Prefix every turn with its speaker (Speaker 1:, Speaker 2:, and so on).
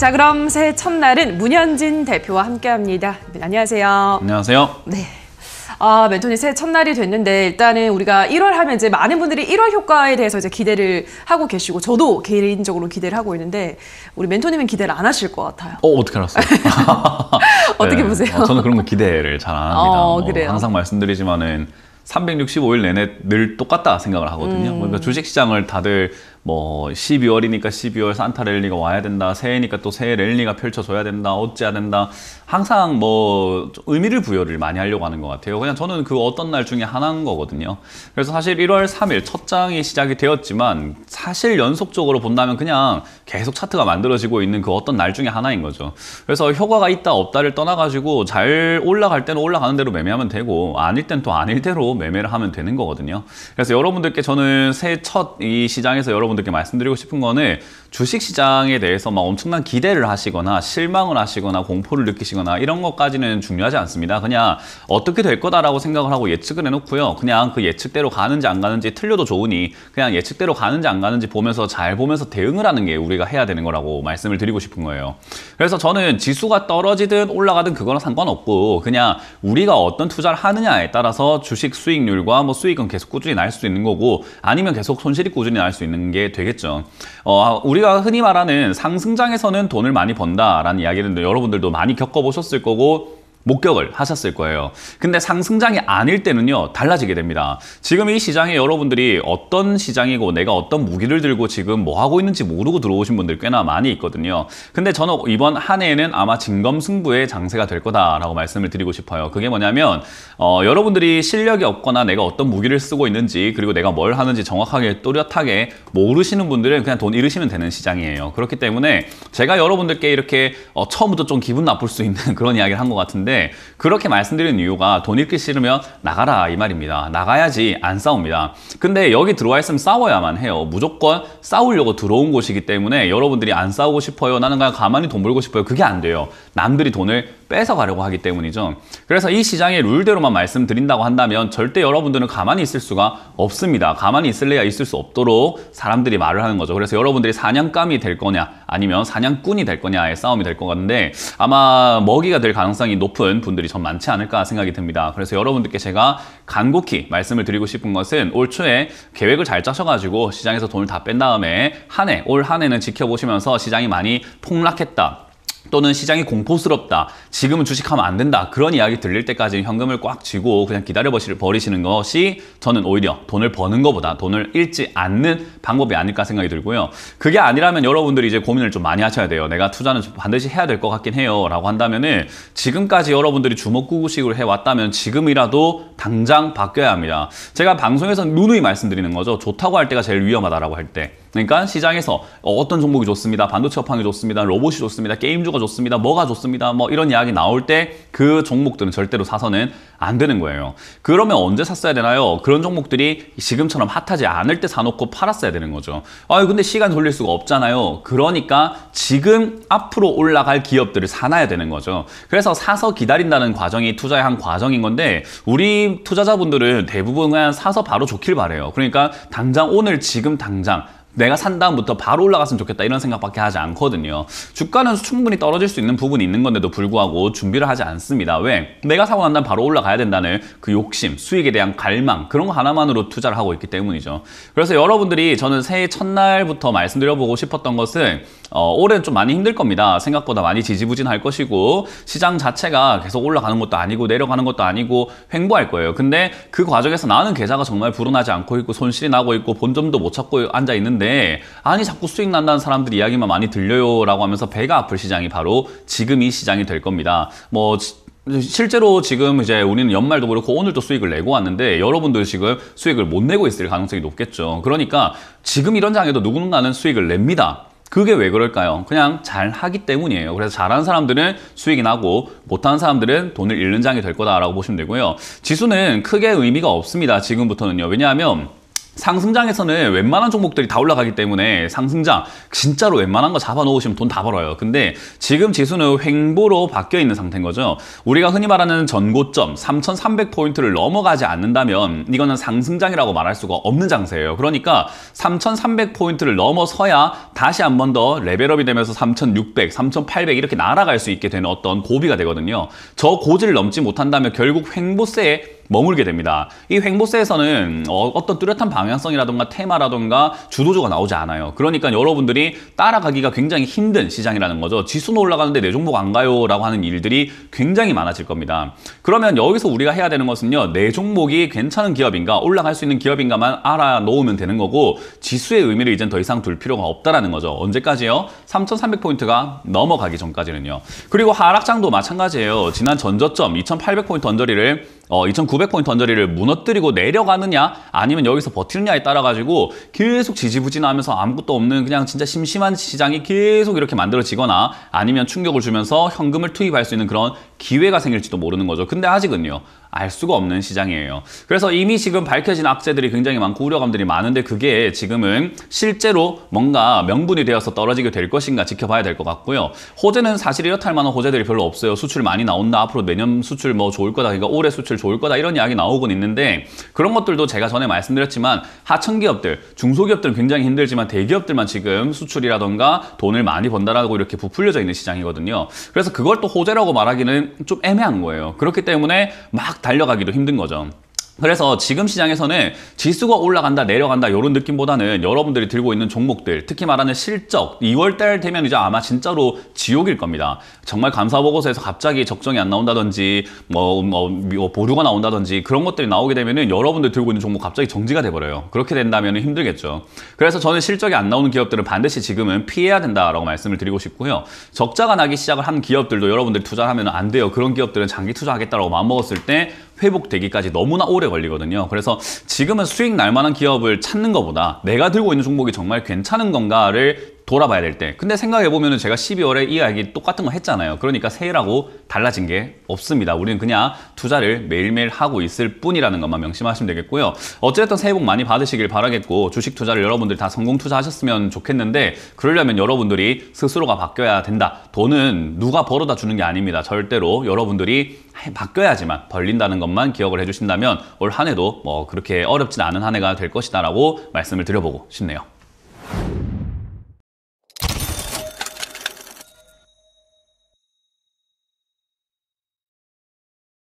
Speaker 1: 자, 그럼 새해 첫날은 문현진 대표와 함께합니다. 안녕하세요.
Speaker 2: 안녕하세요.
Speaker 1: 네. 멘토님 새해 첫날이 됐는데 일단은 우리가 1월 하면 이제 많은 분들이 1월 효과에 대해서 이제 기대를 하고 계시고 저도 개인적으로 기대를 하고 있는데 우리 멘토님은 기대를 안 하실 것 같아요.
Speaker 2: 어떻게 알았어요?
Speaker 1: 어떻게
Speaker 2: 네,
Speaker 1: 보세요?
Speaker 2: 저는 그런 거 기대를 잘 안 합니다.
Speaker 1: 그래요.
Speaker 2: 항상 말씀드리지만은 365일 내내 늘 똑같다 생각을 하거든요. 그러니까 주식시장을 다들 뭐 12월이니까 12월 산타 랠리가 와야 된다, 새해니까 또 새해 랠리가 펼쳐져야 된다, 어째야 된다, 항상 뭐 의미를 부여를 많이 하려고 하는 것 같아요. 그냥 저는 그 어떤 날 중에 하나인 거거든요. 그래서 사실 1월 3일 첫 장이 시작이 되었지만 사실 연속적으로 본다면 그냥 계속 차트가 만들어지고 있는 그 어떤 날 중에 하나인 거죠. 그래서 효과가 있다 없다를 떠나가지고 잘 올라갈 때는 올라가는 대로 매매하면 되고 아닐 땐 또 아닐 대로 매매를 하면 되는 거거든요. 그래서 여러분들께 저는 새해 첫 이 시장에서 여러분들께 말씀드리고 싶은 거는 주식시장에 대해서 막 엄청난 기대를 하시거나 실망을 하시거나 공포를 느끼시거나 이런 것까지는 중요하지 않습니다. 그냥 어떻게 될 거다라고 생각을 하고 예측을 해놓고요. 그냥 그 예측대로 가는지 안 가는지 틀려도 좋으니 그냥 예측대로 가는지 안 가는지 보면서 잘 보면서 대응을 하는 게 우리가 해야 되는 거라고 말씀을 드리고 싶은 거예요. 그래서 저는 지수가 떨어지든 올라가든 그거는 상관없고 그냥 우리가 어떤 투자를 하느냐에 따라서 주식 수익률과 뭐 수익은 계속 꾸준히 날 수 있는 거고 아니면 계속 손실이 꾸준히 날 수 있는 게 되겠죠. 우리가 흔히 말하는 상승장에서는 돈을 많이 번다라는 이야기는 여러분들도 많이 겪어보셨을 거고 목격을 하셨을 거예요. 근데 상승장이 아닐 때는요 달라지게 됩니다. 지금 이 시장에 여러분들이 어떤 시장이고 내가 어떤 무기를 들고 지금 뭐 하고 있는지 모르고 들어오신 분들 꽤나 많이 있거든요. 근데 저는 이번 한 해에는 아마 진검승부의 장세가 될 거다라고 말씀을 드리고 싶어요. 그게 뭐냐면 여러분들이 실력이 없거나 내가 어떤 무기를 쓰고 있는지 그리고 내가 뭘 하는지 정확하게 또렷하게 모르시는 분들은 그냥 돈 잃으시면 되는 시장이에요. 그렇기 때문에 제가 여러분들께 이렇게 처음부터 좀 기분 나쁠 수 있는 그런 이야기를 한 것 같은데 그렇게 말씀드리는 이유가 돈 잃기 싫으면 나가라 이 말입니다. 나가야지 안 싸웁니다. 근데 여기 들어와 있으면 싸워야만 해요. 무조건 싸우려고 들어온 곳이기 때문에 여러분들이 안 싸우고 싶어요. 나는 그냥 가만히 돈 벌고 싶어요. 그게 안 돼요. 남들이 돈을 뺏어가려고 하기 때문이죠. 그래서 이 시장의 룰대로만 말씀드린다고 한다면 절대 여러분들은 가만히 있을 수가 없습니다. 가만히 있을래야 있을 수 없도록 사람들이 말을 하는 거죠. 그래서 여러분들이 사냥감이 될 거냐 아니면 사냥꾼이 될 거냐의 싸움이 될 것 같은데 아마 먹이가 될 가능성이 높은 분들이 전 많지 않을까 생각이 듭니다. 그래서 여러분들께 제가 간곡히 말씀을 드리고 싶은 것은 올 초에 계획을 잘 짜셔가지고 시장에서 돈을 다 뺀 다음에 올 한 해는 지켜보시면서 시장이 많이 폭락했다. 또는 시장이 공포스럽다. 지금은 주식하면 안 된다. 그런 이야기 들릴 때까지 현금을 꽉 쥐고 그냥 기다려버리시는 것이 저는 오히려 돈을 버는 것보다 돈을 잃지 않는 방법이 아닐까 생각이 들고요. 그게 아니라면 여러분들이 이제 고민을 좀 많이 하셔야 돼요. 내가 투자는 반드시 해야 될 것 같긴 해요. 라고 한다면은 지금까지 여러분들이 주먹구구식으로 해왔다면 지금이라도 당장 바뀌어야 합니다. 제가 방송에서 누누이 말씀드리는 거죠. 좋다고 할 때가 제일 위험하다라고 할 때. 그러니까 시장에서 어떤 종목이 좋습니다. 반도체 업황이 좋습니다. 로봇이 좋습니다. 게임주가 좋습니다. 뭐가 좋습니다. 뭐 이런 이야기 나올 때 그 종목들은 절대로 사서는 안 되는 거예요. 그러면 언제 샀어야 되나요? 그런 종목들이 지금처럼 핫하지 않을 때 사놓고 팔았어야 되는 거죠. 근데 시간 돌릴 수가 없잖아요. 그러니까 지금 앞으로 올라갈 기업들을 사놔야 되는 거죠. 그래서 사서 기다린다는 과정이 투자의 한 과정인 건데 우리 투자자분들은 대부분 그냥 사서 바로 좋길 바래요. 그러니까 당장 오늘 지금 당장 내가 산 다음부터 바로 올라갔으면 좋겠다 이런 생각밖에 하지 않거든요. 주가는 충분히 떨어질 수 있는 부분이 있는 건데도 불구하고 준비를 하지 않습니다. 왜? 내가 사고 난 다음 바로 올라가야 된다는 그 욕심, 수익에 대한 갈망 그런 거 하나만으로 투자를 하고 있기 때문이죠. 그래서 여러분들이 저는 새해 첫날부터 말씀드려보고 싶었던 것은 올해는 좀 많이 힘들 겁니다. 생각보다 많이 지지부진할 것이고 시장 자체가 계속 올라가는 것도 아니고 내려가는 것도 아니고 횡보할 거예요. 근데 그 과정에서 나는 계좌가 정말 불어나지 않고 있고 손실이 나고 있고 본점도 못 찾고 앉아 있는데 아니 자꾸 수익 난다는 사람들 이야기만 많이 들려요 라고 하면서 배가 아플 시장이 바로 지금 이 시장이 될 겁니다. 실제로 지금 이제 우리는 연말도 그렇고 오늘도 수익을 내고 왔는데 여러분들 지금 수익을 못 내고 있을 가능성이 높겠죠. 그러니까 지금 이런 장에도 누군가는 수익을 냅니다. 그게 왜 그럴까요? 그냥 잘 하기 때문이에요. 그래서 잘하는 사람들은 수익이 나고 못하는 사람들은 돈을 잃는 장이 될 거다라고 보시면 되고요. 지수는 크게 의미가 없습니다. 지금부터는요. 왜냐하면 상승장에서는 웬만한 종목들이 다 올라가기 때문에 상승장 진짜로 웬만한 거 잡아놓으시면 돈 다 벌어요. 근데 지금 지수는 횡보로 바뀌어 있는 상태인 거죠. 우리가 흔히 말하는 전고점 3,300포인트를 넘어가지 않는다면 이거는 상승장이라고 말할 수가 없는 장세예요. 그러니까 3,300포인트를 넘어서야 다시 한 번 더 레벨업이 되면서 3,600, 3,800 이렇게 날아갈 수 있게 되는 어떤 고비가 되거든요. 저 고지를 넘지 못한다면 결국 횡보세에 머물게 됩니다. 이 횡보세에서는 어떤 뚜렷한 방향성이라든가 테마라든가 주도주가 나오지 않아요. 그러니까 여러분들이 따라가기가 굉장히 힘든 시장이라는 거죠. 지수는 올라가는데 내 종목 안 가요 라고 하는 일들이 굉장히 많아질 겁니다. 그러면 여기서 우리가 해야 되는 것은요, 내 종목이 괜찮은 기업인가, 올라갈 수 있는 기업인가만 알아놓으면 되는 거고, 지수의 의미를 이젠 더 이상 둘 필요가 없다라는 거죠. 언제까지요? 3,300포인트가 넘어가기 전까지는요. 그리고 하락장도 마찬가지예요. 지난 전저점 2,800포인트 언저리를 2,900포인트 언저리를 무너뜨리고 내려가느냐 아니면 여기서 버티느냐에 따라 가지고 계속 지지부진하면서 아무것도 없는 그냥 진짜 심심한 시장이 계속 이렇게 만들어지거나 아니면 충격을 주면서 현금을 투입할 수 있는 그런 기회가 생길지도 모르는 거죠. 근데 아직은요, 알 수가 없는 시장이에요. 그래서 이미 지금 밝혀진 악재들이 굉장히 많고 우려감들이 많은데 그게 지금은 실제로 뭔가 명분이 되어서 떨어지게 될 것인가 지켜봐야 될 것 같고요. 호재는 사실 이렇다 할 만한 호재들이 별로 없어요. 수출 많이 나온다. 앞으로 내년 수출 뭐 좋을 거다. 그러니까 올해 수출 좋을 거다. 이런 이야기 나오곤 있는데 그런 것들도 제가 전에 말씀드렸지만 하청기업들, 중소기업들은 굉장히 힘들지만 대기업들만 지금 수출이라던가 돈을 많이 번다라고 이렇게 부풀려져 있는 시장이거든요. 그래서 그걸 또 호재라고 말하기는 좀 애매한 거예요. 그렇기 때문에 막 달려가기도 힘든 거죠. 그래서 지금 시장에서는 지수가 올라간다 내려간다 이런 느낌보다는 여러분들이 들고 있는 종목들, 특히 말하는 실적 2월달 되면 이제 아마 진짜로 지옥일 겁니다. 정말 감사보고서에서 갑자기 적정이 안 나온다든지 보류가 나온다든지 그런 것들이 나오게 되면은 여러분들 들고 있는 종목 갑자기 정지가 돼버려요. 그렇게 된다면 힘들겠죠. 그래서 저는 실적이 안 나오는 기업들은 반드시 지금은 피해야 된다라고 말씀을 드리고 싶고요. 적자가 나기 시작을 한 기업들도 여러분들이 투자하면 안 돼요. 그런 기업들은 장기 투자하겠다라고 마음먹었을 때 회복되기까지 너무나 오래 걸리거든요. 그래서 지금은 수익 날 만한 기업을 찾는 것보다 내가 들고 있는 종목이 정말 괜찮은 건가를 돌아봐야 될 때. 근데 생각해보면 제가 12월에 이 이야기 똑같은 거 했잖아요. 그러니까 새해라고 달라진 게 없습니다. 우리는 그냥 투자를 매일매일 하고 있을 뿐이라는 것만 명심하시면 되겠고요. 어쨌든 새해 복 많이 받으시길 바라겠고 주식 투자를 여러분들이 다 성공 투자하셨으면 좋겠는데 그러려면 여러분들이 스스로가 바뀌어야 된다. 돈은 누가 벌어다 주는 게 아닙니다. 절대로 여러분들이 바뀌어야지만 벌린다는 것만 기억을 해주신다면 올 한 해도 뭐 그렇게 어렵진 않은 한 해가 될 것이다 라고 말씀을 드려보고 싶네요.